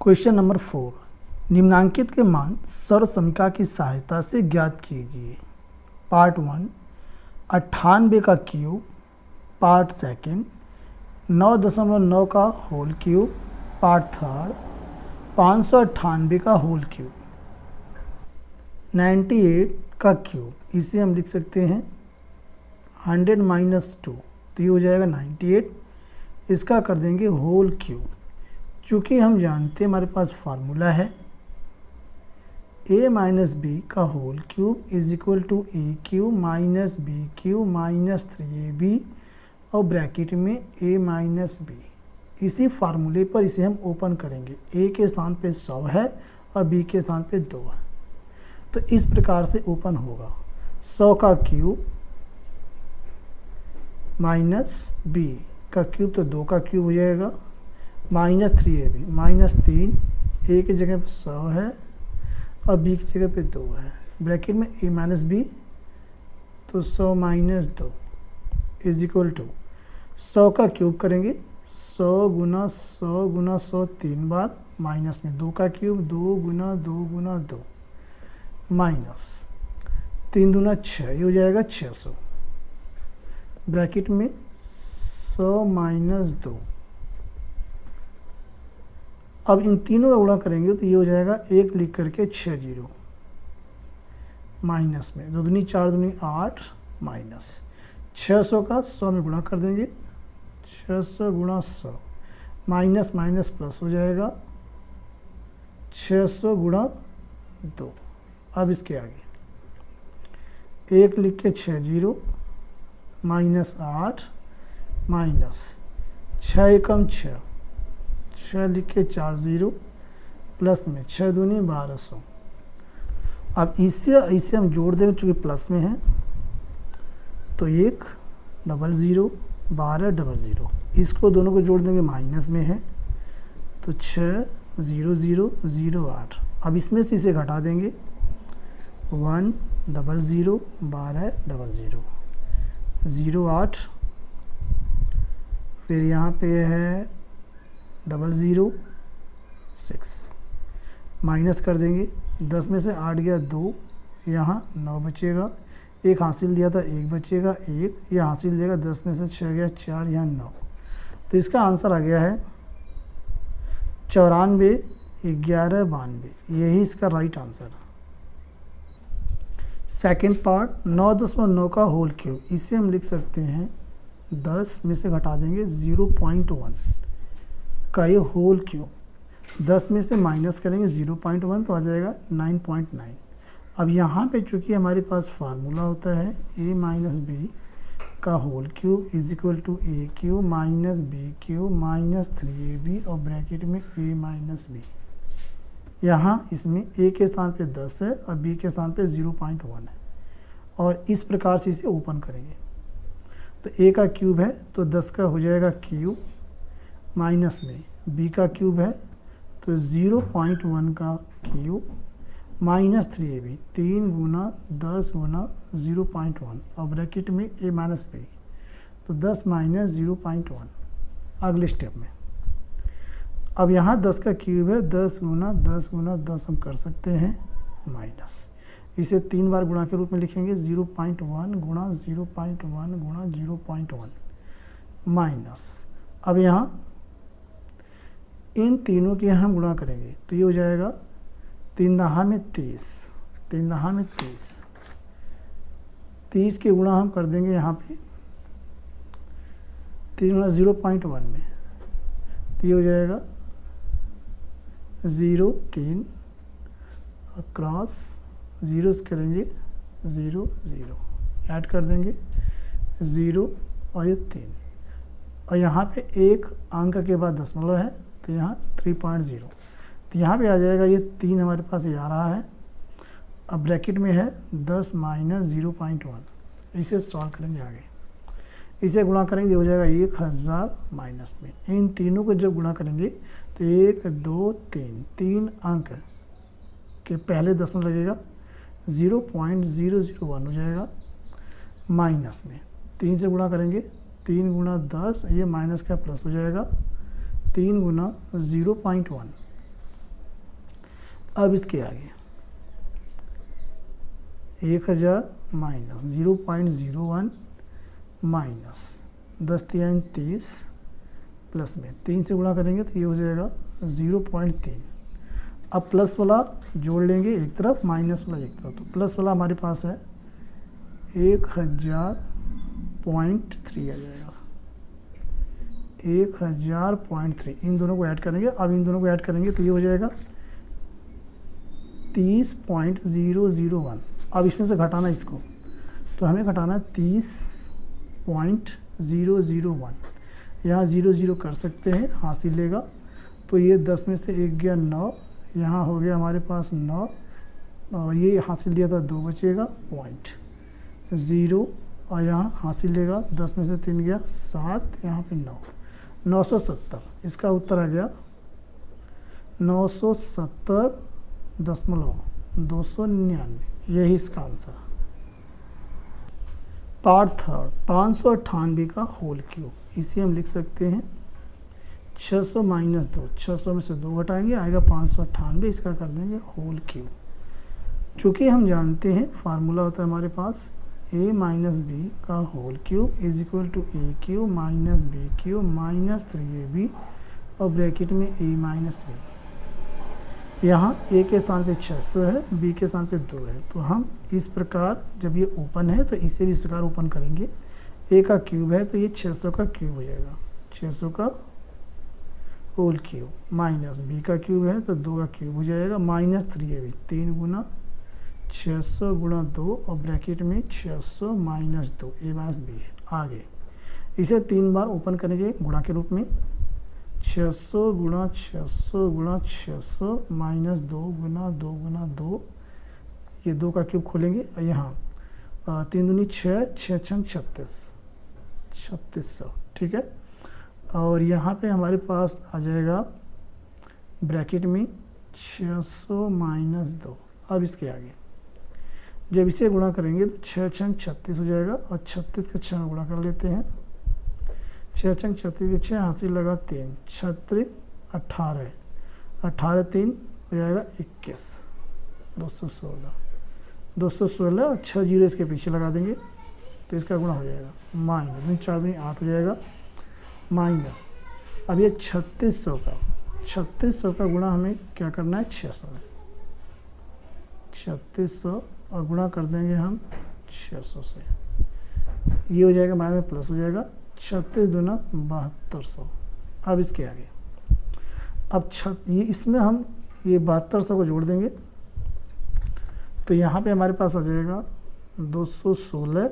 Question number 4, निम्नांकित के मान सर्व समीकरण की सहायता से ज्ञात कीजिए। पार्ट 1, 98 का क्यूब। पार्ट सेकंड, 9.9 का होल क्यूब। पार्ट थर्ड, 598 का होल क्यूब। 98 का क्यूब, इसे हम लिख सकते हैं 100 - 2, तो ये हो जाएगा 98। इसका कर देंगे होल क्यूब। चूँकि हम जानते हैं हमारे पास फार्मूला है a माइनस बी का whole cube is equal to A cube minus B cube minus 3ab और ब्रैकेट में a माइनस बी। इसी फार्मूले पर इसे हम ओपन करेंगे। a के स्थान पे 100 है और b के स्थान पे 2 है, तो इस प्रकार से ओपन होगा 100 का क्यूब माइनस b का क्यूब, तो 2 का क्यूब हो जाएगा माइनस 3ab माइनस 3, a की जगह पे 100 है और b की जगह पे 2 है, ब्रैकेट में a माइनस बी, तो 100 माइनस 2 इज इक्वल टू 100 का क्यूब करेंगे 100 गुना 100 गुना 100 3 बार, माइनस में 2 का क्यूब 2 गुना 2 गुना 2 माइनस 3 दूना 6, ये हो जाएगा 600, ब्रैकेट में 100 माइनस 2। अब इन तीनों का गुणा करेंगे तो ये हो जाएगा 1 लिख करके 6 जीरो माइनस में 2 दूनी 4 दूनी 8 माइनस 600 का 100 में गुणा कर देंगे 600 गुणा 100 माइनस माइनस प्लस हो जाएगा 600 गुणा 2। अब इसके आगे 1 लिख के 6 जीरो माइनस 8 माइनस 6 एकम 6 लिख के 4 जीरो प्लस में 6 दूनी 1200। अब इसे हम जोड़ देंगे, चूँकि प्लस में है तो 1 00 12 00, इसको दोनों को जोड़ देंगे माइनस में है तो 6 0 0 0 8। अब इसमें से इसे घटा देंगे 1 00 12 00 0 8, फिर यहाँ पे है 00 6, माइनस कर देंगे 10 में से 8 गया 2, यहाँ 9 बचेगा, 1 हासिल दिया था 1 बचेगा 1, यह हासिल देगा 10 में से 6 गया 4, यहाँ 9, तो इसका आंसर आ गया है 94 11 92, यही इसका राइट आंसर है। सेकेंड पार्ट 9.9 का होल क्यूब, इसे हम लिख सकते हैं 10 में से घटा देंगे 0.1 का ये होल क्यूब, 10 में से माइनस करेंगे 0.1 तो आ जाएगा 9.9। अब यहाँ पे चूँकि हमारे पास फार्मूला होता है a माइनस बी का whole cube is equal to A cube minus B cube minus 3ab और ब्रैकेट में a माइनस बी। यहाँ इसमें a के स्थान पे 10 है और b के स्थान पे 0.1 है, और इस प्रकार से इसे ओपन करेंगे तो a का क्यूब है तो 10 का हो जाएगा क्यूब माइनस में b का क्यूब है तो 0.1 का क्यूब माइनस 3ab 3 गुना 10 गुना 0.1 और ब्रैकेट में a माइनस बी, तो 10 माइनस 0.1 अगले स्टेप में। अब यहाँ 10 का क्यूब है 10 गुना 10 गुना 10 हम कर सकते हैं माइनस, इसे 3 बार गुणा के रूप में लिखेंगे 0.1 गुणा 0.1 गुणा 0.1 माइनस। अब यहाँ इन तीनों के हम गुणा करेंगे तो ये हो जाएगा 3 दहा में 30, 3 दहा में 30 के गुणा हम कर देंगे यहाँ पे 3 गुणा 0.1 में, तो ये हो जाएगा 0 3 और क्रॉस जीरोस करेंगे 0 0, ऐड कर देंगे 0 और ये 3, और यहाँ पे एक अंक के बाद दशमलव है तो यहाँ 3.0, तो यहाँ पे आ जाएगा ये 3 हमारे पास ये आ रहा है। अब ब्रैकेट में है 10 माइनस 0.1, इसे सॉल्व करेंगे आगे, इसे गुणा करेंगे हो जाएगा 1000 माइनस में। इन तीनों को जब गुणा करेंगे तो 1 2 3 अंक के पहले दशमलव लगेगा 0.001 हो जाएगा माइनस में, 3 से गुणा करेंगे 3 गुना 10, ये माइनस का प्लस हो जाएगा 3 गुना 0.1 अब इसके आगे 1000 माइनस 0.01 माइनस 10 3 30 प्लस में 3 से गुणा करेंगे तो ये हो जाएगा 0.3। अब प्लस वाला जोड़ लेंगे एक तरफ, माइनस वाला एक तरफ, तो प्लस वाला हमारे पास है 1000.3 आ जाएगा, 1000.3। इन दोनों को ऐड करेंगे, अब इन दोनों को ऐड करेंगे तो ये हो जाएगा 30.001। अब इसमें से घटाना इसको, तो हमें घटाना है 30.001। यहाँ 0 0 कर सकते हैं, हासिल लेगा, तो ये 10 में से 1 गया 9, यहाँ हो गया हमारे पास 9, और ये हासिल दिया था 2 बचेगा 0, और यहाँ हासिल लेगा 10 में से 3 गया 7, यहाँ पे 9, 970। इसका उत्तर आ गया 970.299। यही इसका आंसर है। पार्ट थर्ड, 598 का होल क्यूब। इसे हम लिख सकते हैं 600 माइनस 2, 600 में से 2 घटाएंगे, आएगा 598। इसका कर देंगे होल क्यूब। चूँकि हम जानते हैं फार्मूला होता है हमारे पास a माइनस बी का whole cube is equal to A cube minus B cube minus 3ab और ब्रैकेट में a माइनस बी। यहाँ a के स्थान पे 600 है, b के स्थान पे 2 है, तो हम इस प्रकार जब ये ओपन है तो इसे भी इस प्रकार ओपन करेंगे। a का क्यूब है तो ये 600 का क्यूब हो जाएगा, 600 का होल क्यूब, माइनस b का क्यूब है तो 2 का क्यूब हो जाएगा, माइनस 3ab, 3 गुना 600 गुणा 2 और ब्रैकेट में 600 माइनस 2, a माइनस बी। आगे इसे 3 बार ओपन करेंगे गुणा के रूप में, 600 गुणा 600 गुणा 600 माइनस 2 गुना 2 गुना 2, ये 2 का क्यूब खोलेंगे और यहाँ 3 दूनी 6, 6 छंग 3600, ठीक है। और यहाँ पे हमारे पास आ जाएगा ब्रैकेट में 600 माइनस 2। अब इसके आगे जब इसे गुणा करेंगे तो 6 छंग 36 हो जाएगा, और 36 के 6 में गुणा कर लेते हैं, 6 छंग 36 के 6 हासिल लगा 3, 36 18, 18 3 हो जाएगा 21, 216, 216 और 6 जीरो इसके पीछे लगा देंगे तो इसका गुणा हो जाएगा, माइनस 4 दूनी 8 हो जाएगा, माइनस। अब ये 3600 का गुणा हमें क्या करना है 600 में, 3600 और गुणा कर देंगे हम 600 से, ये हो जाएगा हमारे में प्लस हो जाएगा, 36 दूना 7200। अब इसके आगे अब ये इसमें हम ये 7200 को जोड़ देंगे तो यहाँ पे हमारे पास आ जाएगा 216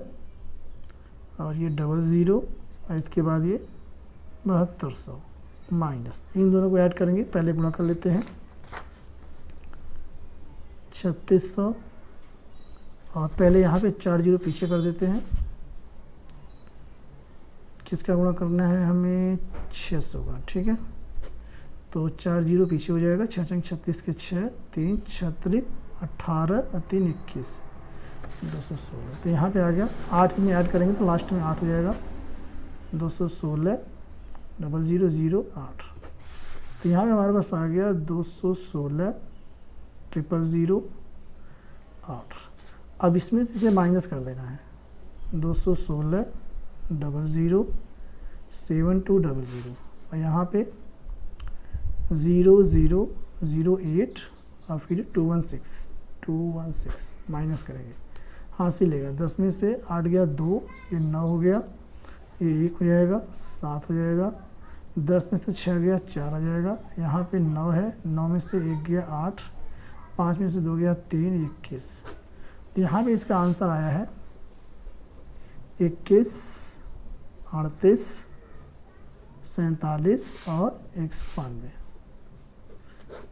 और ये 00 और इसके बाद ये 7200 माइनस, इन दोनों को ऐड करेंगे, पहले गुणा कर लेते हैं 3600 और पहले यहाँ पे 4 जीरो पीछे कर देते हैं, किसका गुणा करना है हमें 600 का, ठीक है। तो 4 जीरो पीछे हो जाएगा, 6 छंग 36 के 6, 3 36 18 और 3 21, 216। तो यहाँ पे आ गया 8 में ऐड करेंगे तो लास्ट में 8 हो जाएगा, 216 00 0 8। तो यहाँ पे हमारे पास आ गया 216 000 8। अब इसमें से इसे माइनस कर देना है, 216 00 7200 और यहाँ पे 0008 और फिर 216 माइनस करेंगे, हासिल लेगा 10 में से 8 गया 2, ये 9 हो गया, ये 1 हो जाएगा 7 हो जाएगा, 10 में से 6 गया 4 आ जाएगा, यहाँ पे 9 है, 9 में से 1 गया 8, 5 में से 2 गया 3 21। तो यहाँ पे इसका आंसर आया है 21 38 47 और 192,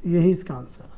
यही इसका आंसर है।